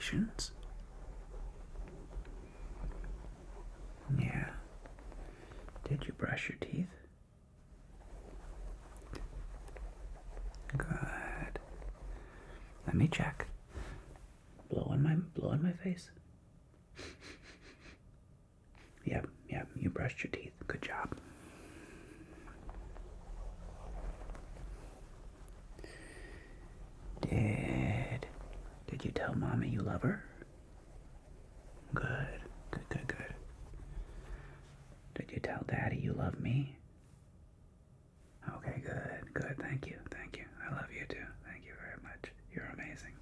Congratulations. Yeah. Did you brush your teeth? Good. Let me check. Blow on my face. Yep, you brushed your teeth. Good job. Did you tell Mommy you love her? Good. Did you tell Daddy you love me? Okay, good. Thank you. I love you too. Thank you very much. You're amazing.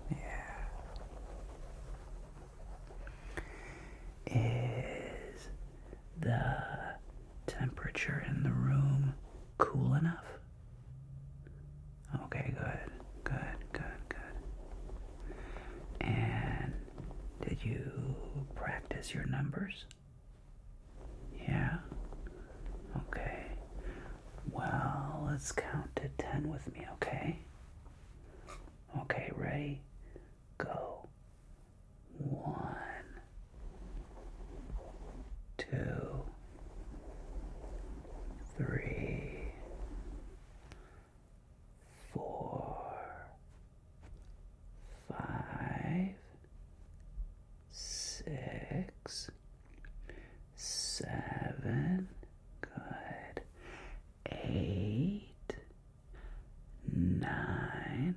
Yeah. Is the temperature in the room cool enough? Okay, good. And did you practice your numbers? Yeah? Okay. Well, let's count to 10 with me, okay? Okay, ready? Go. 1, 2, 3, 4, 5, 6, 7, good, 8, 9,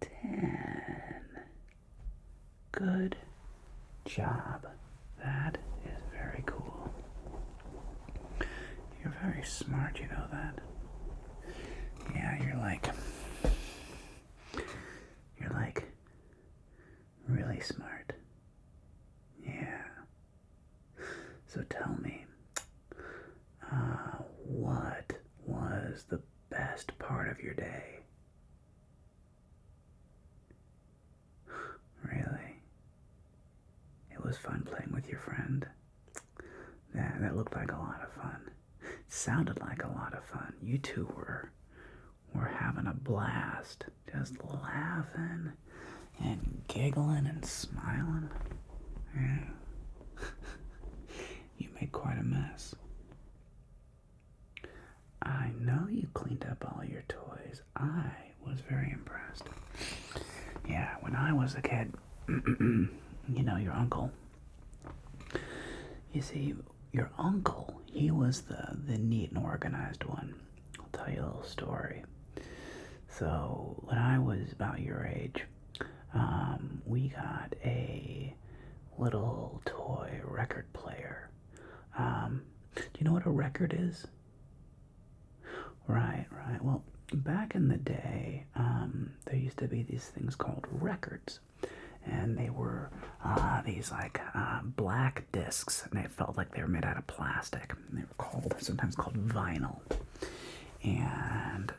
10. Good job. That is very cool. You're very smart, you know that? Yeah, you're like really smart. Yeah. So tell me, what was the best part of your day? Really? It was fun playing with your friend? Yeah, that looked like a lot of fun. It sounded like a lot of fun. You two were having a blast, just laughing and giggling and smiling. Yeah. You made quite a mess. I know you cleaned up all your toys. I was very impressed. Yeah, when I was a kid, you know, your uncle. You see, your uncle, he was the neat and organized one. I'll tell you a little story. So, when I was about your age, we got a little toy record player. Do you know what a record is? Right. Well, back in the day, there used to be these things called records. And they were these like black discs, and they felt like they were made out of plastic. And they were sometimes called vinyl. And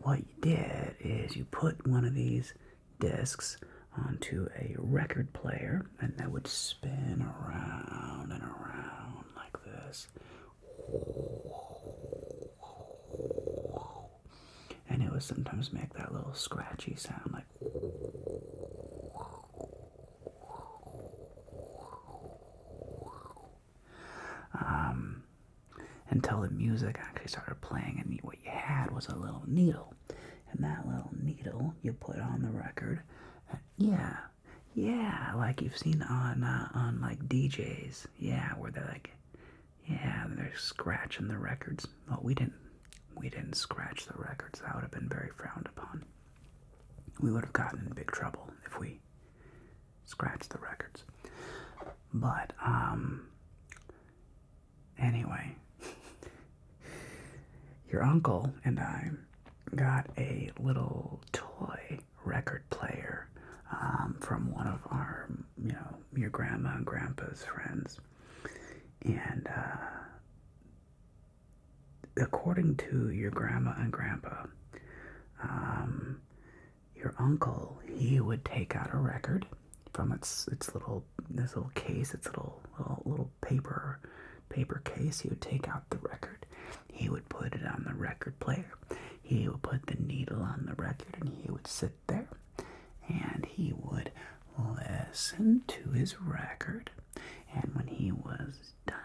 what you did is you put one of these discs onto a record player, and that would spin around and around like this. And it would sometimes make that little scratchy sound like. Until the music actually started playing, and what you had was a little needle. And that little needle you put on the record. Yeah, like you've seen on like DJs. Yeah, where they're scratching the records. Well, we didn't scratch the records. That would have been very frowned upon. We would have gotten in big trouble if we scratched the records. But anyway, your uncle and I got a little toy record player from one of our, your grandma and grandpa's friends. And according to your grandma and grandpa, your uncle, he would take out a record from this little case, its little paper case. He would take out the record. He would put it on the record player. He would put the needle on the record, and he would sit there, listen to his record, and when he was done,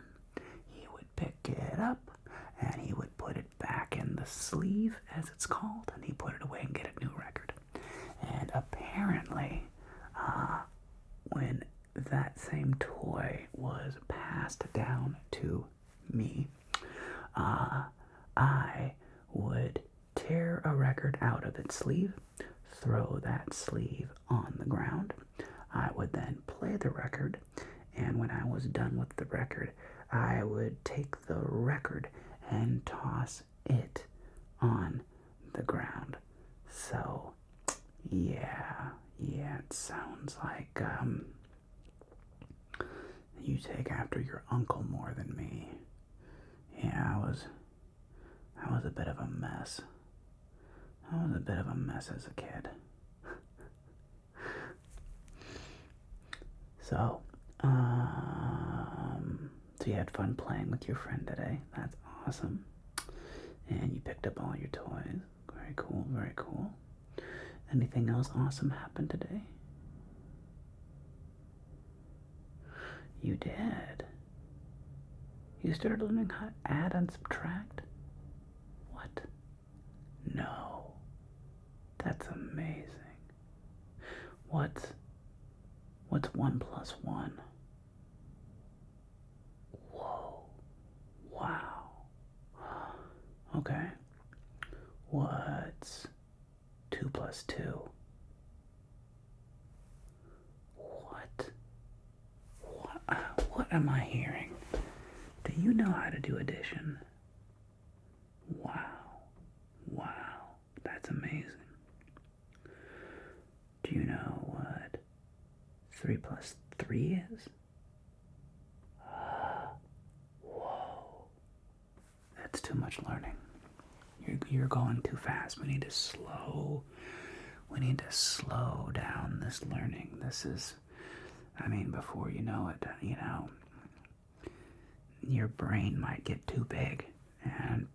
he would pick it up and he would put it back in the sleeve, as it's called, and he put it away and get a new record. And apparently, when that same toy was passed down to me, I would tear a record out of its sleeve, throw that sleeve on the ground. I would then play the record, and when I was done with the record, I would take the record and toss it on the ground. So, yeah, it sounds like, you take after your uncle more than me. Yeah, I was a bit of a mess. I was a bit of a mess as a kid. So, so you had fun playing with your friend today. That's awesome. And you picked up all your toys. Very cool, very cool. Anything else awesome happened today? You did? You started learning how to add and subtract? What? No. That's amazing. What's 1 plus 1? Whoa. Wow. Okay. What's 2 plus 2? What am I hearing? Do you know how to do addition? Wow, that's amazing. Do you know what 3 plus 3 is? Whoa, that's too much learning. You're going too fast. We need to slow down this learning. This is, before you know it, your brain might get too big, and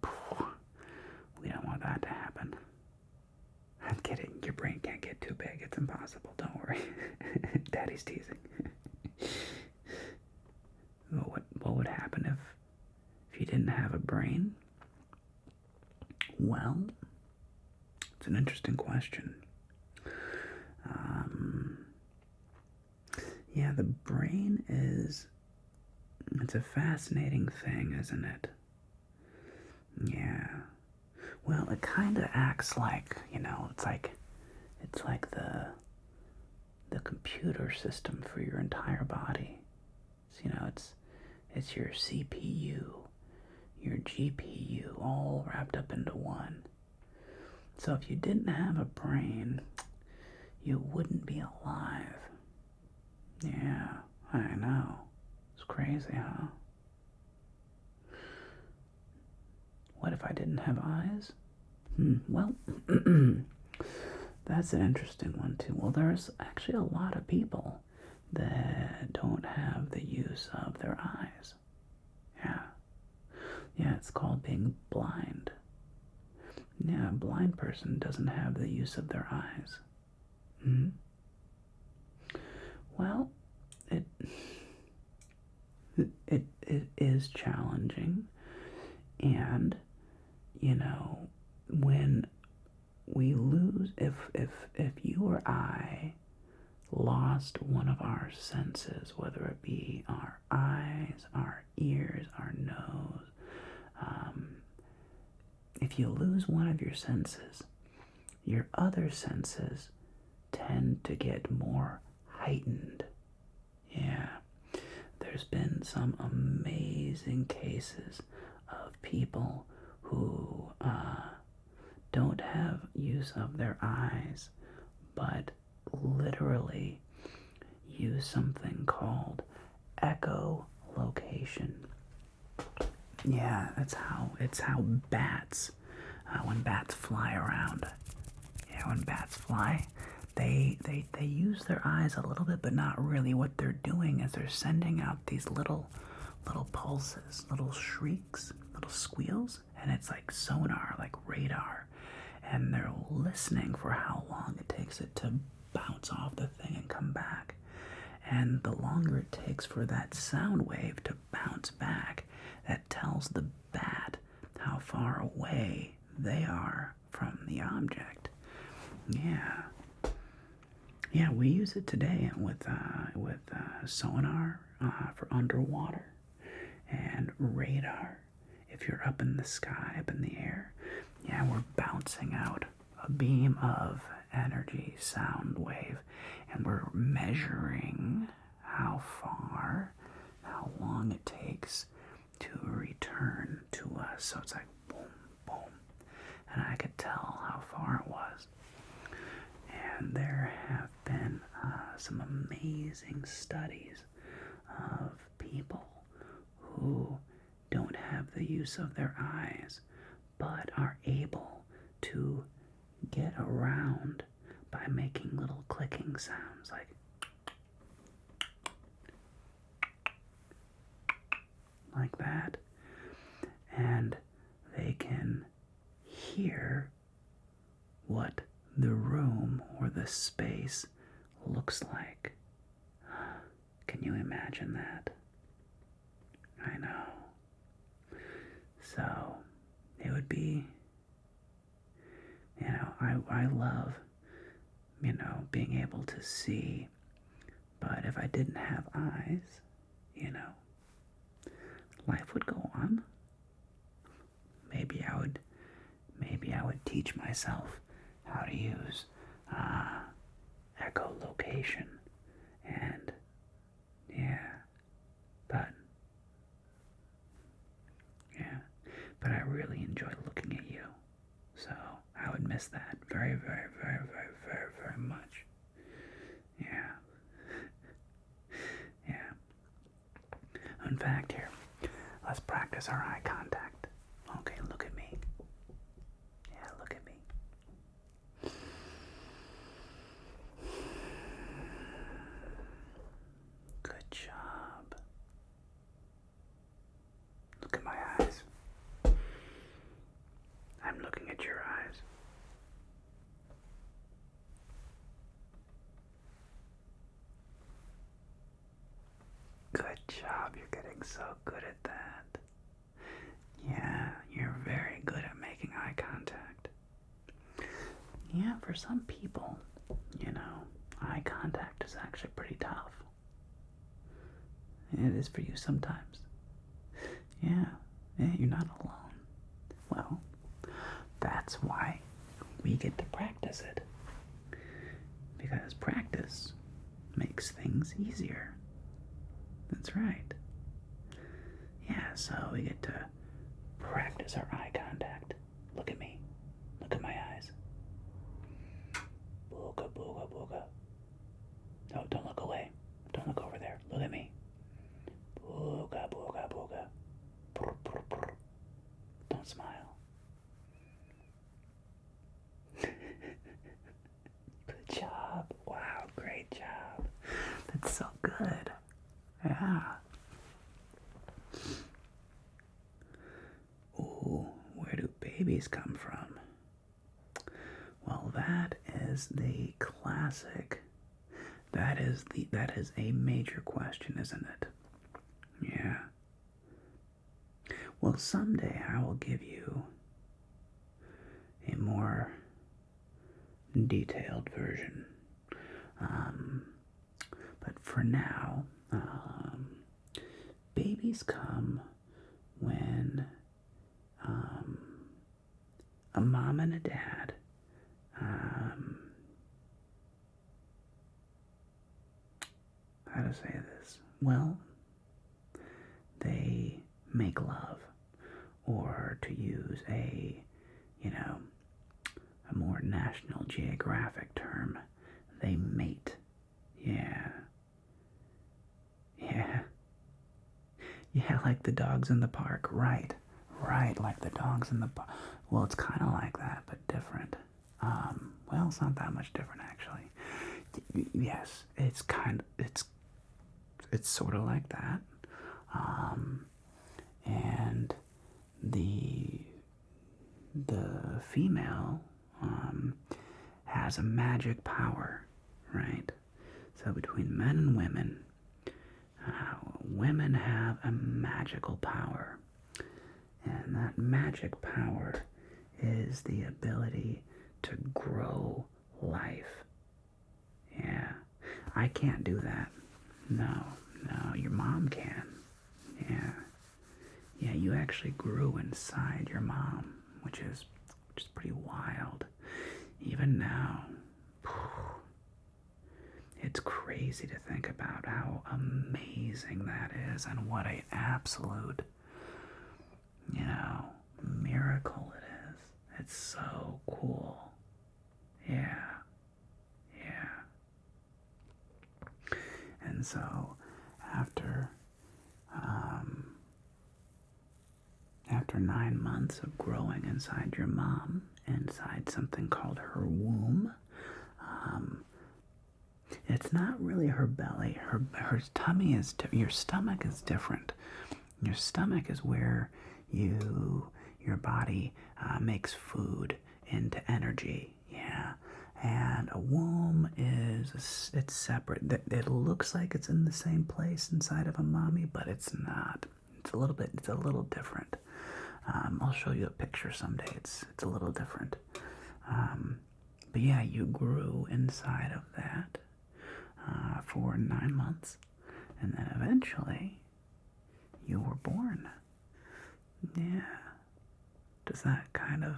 we don't want that to happen. I'm kidding. Your brain can't get too big. It's impossible. Don't worry. Daddy's teasing. What would happen if you didn't have a brain? Well, it's an interesting question. Yeah, the brain it's a fascinating thing, isn't it? Yeah. Well, it kind of acts like, it's like the computer system for your entire body. It's your CPU, your GPU, all wrapped up into one. So if you didn't have a brain, you wouldn't be alive. Yeah, I know. It's crazy, huh? What if I didn't have eyes? Well, that's an interesting one too. Well, there's actually a lot of people that don't have the use of their eyes. Yeah, it's called being blind. Yeah, a blind person doesn't have the use of their eyes. Well, it is challenging, and when we lose, if you or I lost one of our senses, whether it be our eyes, our ears, our nose, if you lose one of your senses, your other senses tend to get more heightened. Yeah, there's been some amazing cases of people who don't have use of their eyes, but literally use something called echolocation. Yeah, it's how bats, when bats fly around. Yeah, when bats fly, they use their eyes a little bit, but not really. What they're doing is they're sending out these little pulses, little shrieks, little squeals, and it's like sonar, like radar, and they're listening for how long it takes it to bounce off the thing and come back. And the longer it takes for that sound wave to bounce back, that tells the bat how far away they are from the object. Yeah. Yeah, we use it today with sonar for underwater, and radar if you're up in the sky, up in the air. Yeah, we're bouncing out a beam of energy, sound wave, and we're measuring how far, how long it takes to return to us. So it's like boom, boom, and I could tell how far it was. And there have been some amazing studies of people who don't have the use of their eyes but are able to get around by making little clicking sounds like that, and they can hear what the room or the space looks like. Can you imagine that? I know. So it would be, I love, being able to see, but if I didn't have eyes, life would go on. Maybe I would teach myself how to use echolocation, and but I really enjoy looking at you, so I would miss that very, very, very, very, very, very much. In fact, here, let's practice our eye contact. Okay, look at me. Yeah, look at me. Good job. Look at my eyes. I'm looking at your eyes. Good job. You're getting so good at that. Yeah, you're very good at making eye contact. Yeah, for some people, eye contact is actually pretty tough. It is for you sometimes. Yeah, you're not alone. Well, that's why we get to practice it. Because practice makes things easier. That's right. Yeah, so we get to practice our eye contact. Look at me. Look at my eyes. Booga, booga, booga. No, don't look away. Don't look over there. Look at me. Booga, booga, booga. Brr, brr, brr. Don't smile. Good job. Wow, great job. That's so good. Yeah. Ooh, where do babies come from? Well, that is the classic. That is a major question, isn't it? Yeah. Well, someday I will give you a more detailed version. But for now, babies come when a mom and a dad how to say this? Well, they make love, or to use a more National Geographic term, they mate. Yeah, like the dogs in the park. Right, like the dogs in the park. Well, it's kind of like that, but different. Well, it's not that much different, actually. Yes, it's sort of like that. And the female has a magic power, right? So between men and women, women have a magical power. And that magic power is the ability to grow life. Yeah, I can't do that. No, your mom can. Yeah, you actually grew inside your mom, which is pretty wild. Even now, it's crazy to think about how amazing that is and what an absolute, miracle it is. It's so cool. Yeah. And so, after 9 months of growing inside your mom, inside something called her womb, it's not really her belly. Her tummy is your stomach is different. Your stomach is where your body makes food into energy. Yeah. And a womb it's separate. It looks like it's in the same place inside of a mommy, but it's not. It's a little different. I'll show you a picture someday. It's a little different. But yeah, you grew inside of that for 9 months, and then eventually you were born. Yeah. Does that kind of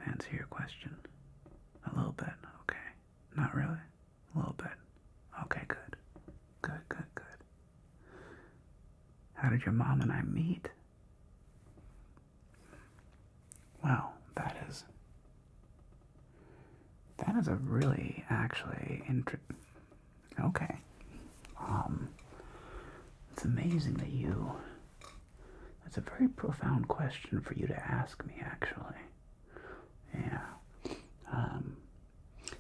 answer your question? A little bit. Okay. Not really. A little bit. Okay, good. How did your mom and I meet? Well, that is a really actually okay. It's amazing that that's a very profound question for you to ask me, actually. Yeah.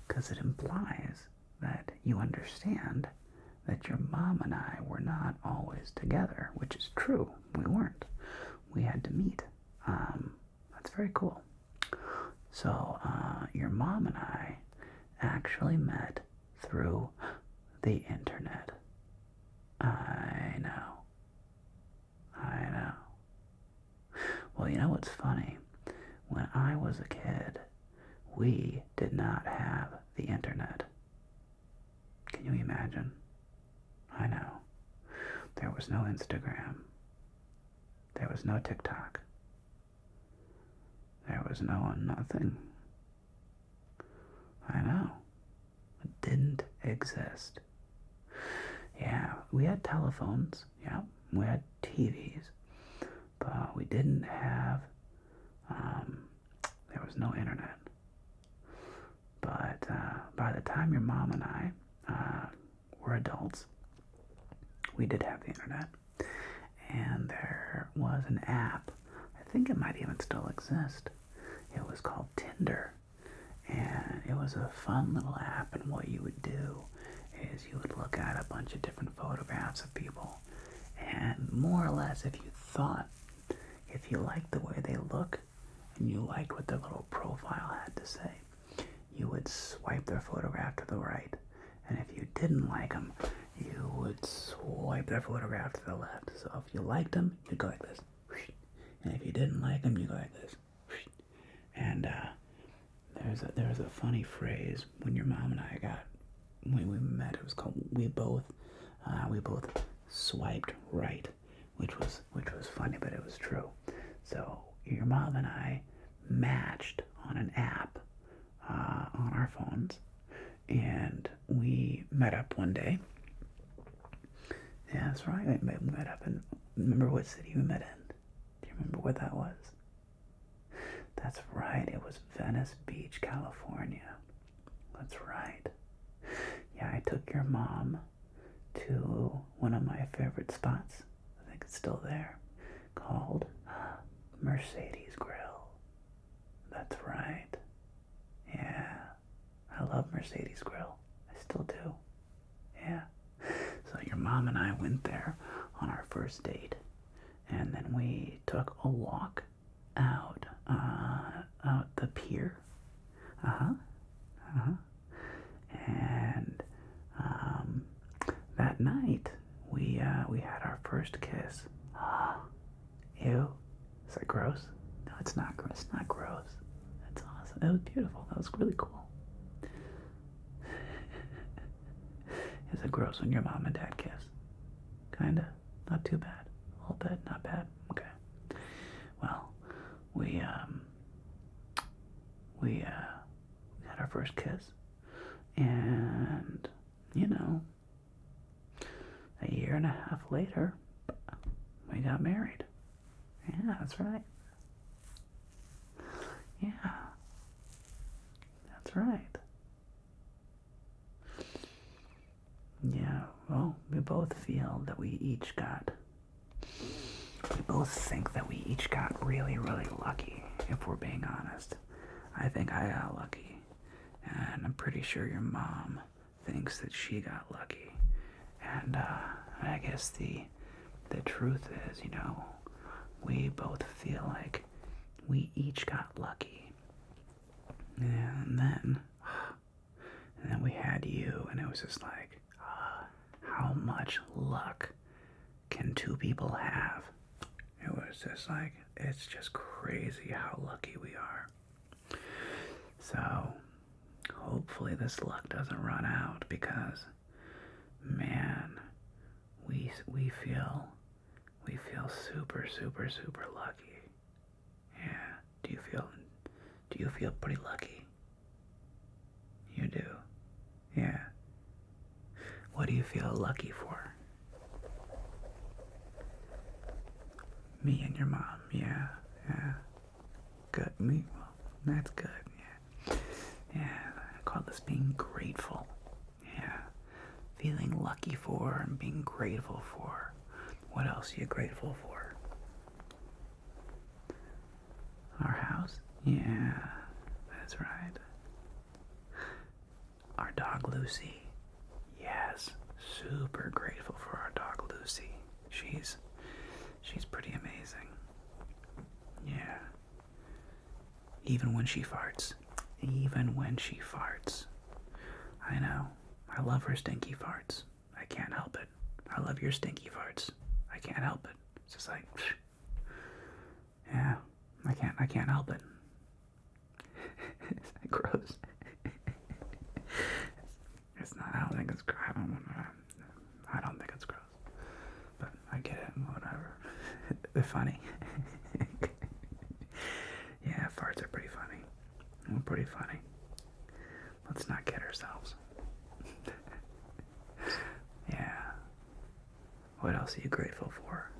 Because it implies that you understand that your mom and I were not always together, which is true. We weren't. We had to meet. That's very cool. So, your mom and I actually met through the internet. I know. Well, you know what's funny? When I was a kid, we did not have the internet. Can you imagine? I know. There was no Instagram. There was no TikTok. There was nothing. I know. It didn't exist. Yeah, we had telephones. Yeah, we had TVs. But we didn't have, there was no internet. But by the time your mom and I were adults, we did have the internet. And there was an app. I think it might even still exist. It was called Tinder. And it was a fun little app, and what you would do is you would look at a bunch of different photographs of people, and more or less if you liked the way they look and you liked what their little profile had to say, you would swipe their photograph to the right, and if you didn't like them, you would swipe their photograph to the left. So if you liked them, you'd go like this, and if you didn't like them, you go like this. And there's a funny phrase when your mom and I when we met. It was called we both swiped right, which was funny, but it was true. So your mom and I matched on an app on our phones, and we met up one day. Yeah, that's right. We met up in. Remember what city we met in? Do you remember what that was? That's right. It was Venice Beach, California. That's right. Yeah, I took your mom to one of my favorite spots. I think it's still there, called Mercedes Grill. That's right. Yeah, I love Mercedes Grill. I still do. Yeah. So your mom and I went there on our first date, and then we took a walk out the pier. And we had our first kiss. Ew. Is that gross? No, it's not gross. It's not gross. That's awesome. That was beautiful. That was really cool. Is it gross when your mom and dad kiss? Kinda. Not too bad. A little bit. Not bad. Okay. Well, we had our first kiss, and you know, a year and a half later, we got married. Yeah, that's right. Yeah, that's right. Yeah, well, we both feel that we both think that we each got really, really lucky, if we're being honest. I think I got lucky, and I'm pretty sure your mom thinks that she got lucky. And I guess the truth is, we both feel like we each got lucky. And then we had you, and it was just like, how much luck can two people have? It was just like, it's just crazy how lucky we are. So, hopefully this luck doesn't run out, because, man, we feel super, super, super lucky. Yeah. Do you feel pretty lucky? You do? Yeah. What do you feel lucky for? Me and your mom. Yeah. Good. Me? Well, that's good. Yeah. I call this being grateful. Yeah. Feeling lucky for and being grateful for. What else are you grateful for? Our house? Yeah, that's right. Our dog Lucy. Yes, super grateful for our dog Lucy. She's pretty amazing. Yeah. Even when she farts. I know. I love her stinky farts. I can't help it. I love your stinky farts. I can't help it. It's just like, yeah, I can't help it. Is that gross? It's not. I don't think it's gross. I don't think it's gross. But I get it. Whatever. They're funny. Yeah, farts are pretty funny. We're pretty funny. Let's not kid ourselves. Yeah. What else are you grateful for?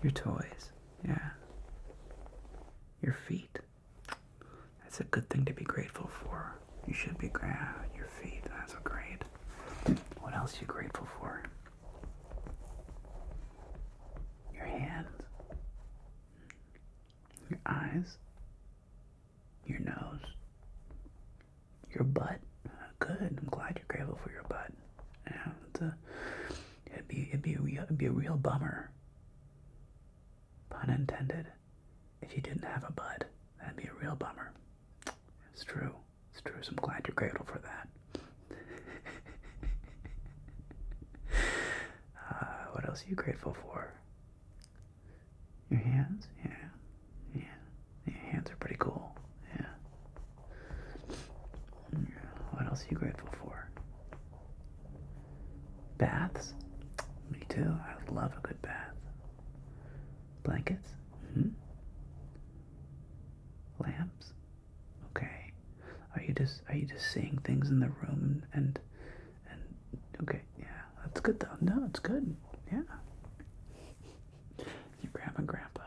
Your toys. Yeah. Your feet. That's a good thing to be grateful for. You should be grateful. Your feet. That's great. What else are you grateful for? Your hands. Your eyes. Your nose. Your butt. Good. I'm glad you're grateful for your butt. Yeah, it'd be a real bummer, pun intended, if you didn't have a butt. That'd be a real bummer. It's true. So I'm glad you're grateful for that. What else are you grateful for? Your hands? Yeah. Your hands are pretty cool. Yeah. What else are you grateful for? Baths? Me too. I love a good bath. Blankets? Lamps? Okay. Are you just seeing things in the room and okay, yeah. That's good though. No, it's good. Yeah. Your grandma and grandpa.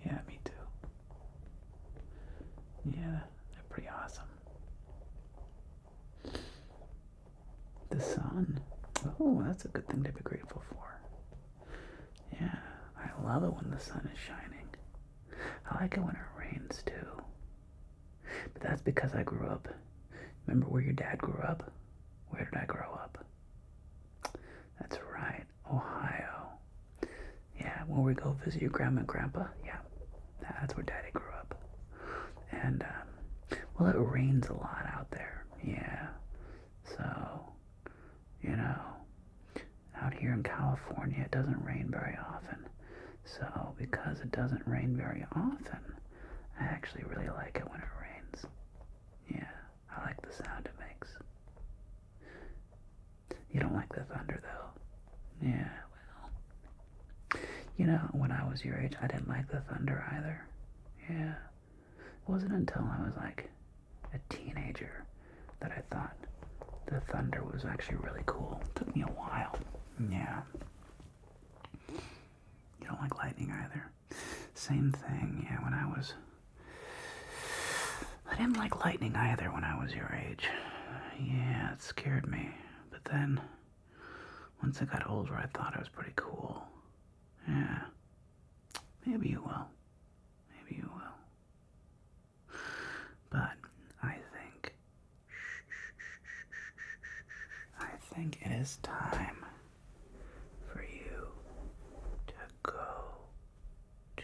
Yeah, me too. Yeah, they're pretty awesome. The sun. Oh, that's a good thing to be grateful for. Yeah, I love it when the sun is shining. I like it when it rains too. But that's because I grew up. Remember where your dad grew up? Where did I grow up? That's right, Ohio. Yeah, when we go visit your grandma and grandpa, yeah, that's where Daddy grew up. And, well, it rains a lot out there, yeah. So, you know, out here in California, it doesn't rain very often. So, because it doesn't rain very often, I actually really like it when it rains. Yeah, I like the sound it makes. You don't like the thunder, though. Yeah, well, you know, when I was your age, I didn't like the thunder either. Yeah, it wasn't until I was like a teenager that I thought the thunder was actually really cool. It took me a while. Yeah. You don't like lightning either. Same thing, yeah, I didn't like lightning either when I was your age. Yeah, it scared me. But then, once I got older, I thought it was pretty cool. Yeah. Maybe you will. Maybe you will. But I think it is time for you to go to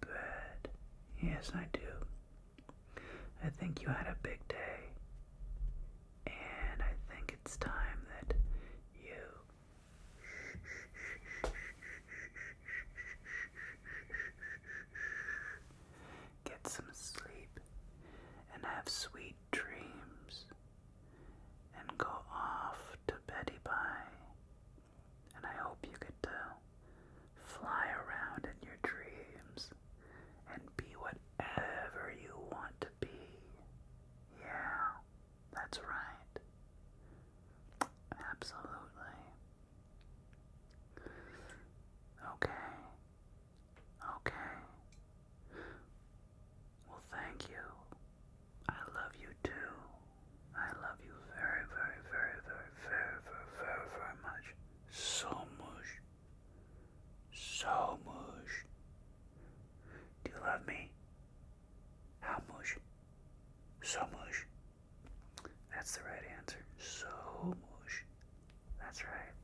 bed. Yes, I do. I think you had a big day, and I think it's time that you get some sleep and have sweet dreams and go off to beddy bye. And I hope you get to fly around in your dreams and be whatever you want to be. Yeah, that's right. Absolutely. Okay. Okay. Well, thank you. I love you too. I love you very, very, very, very, very, very, very, very much. So much. So much. Do you love me? How much? So much. That's the right answer. So much. That's right.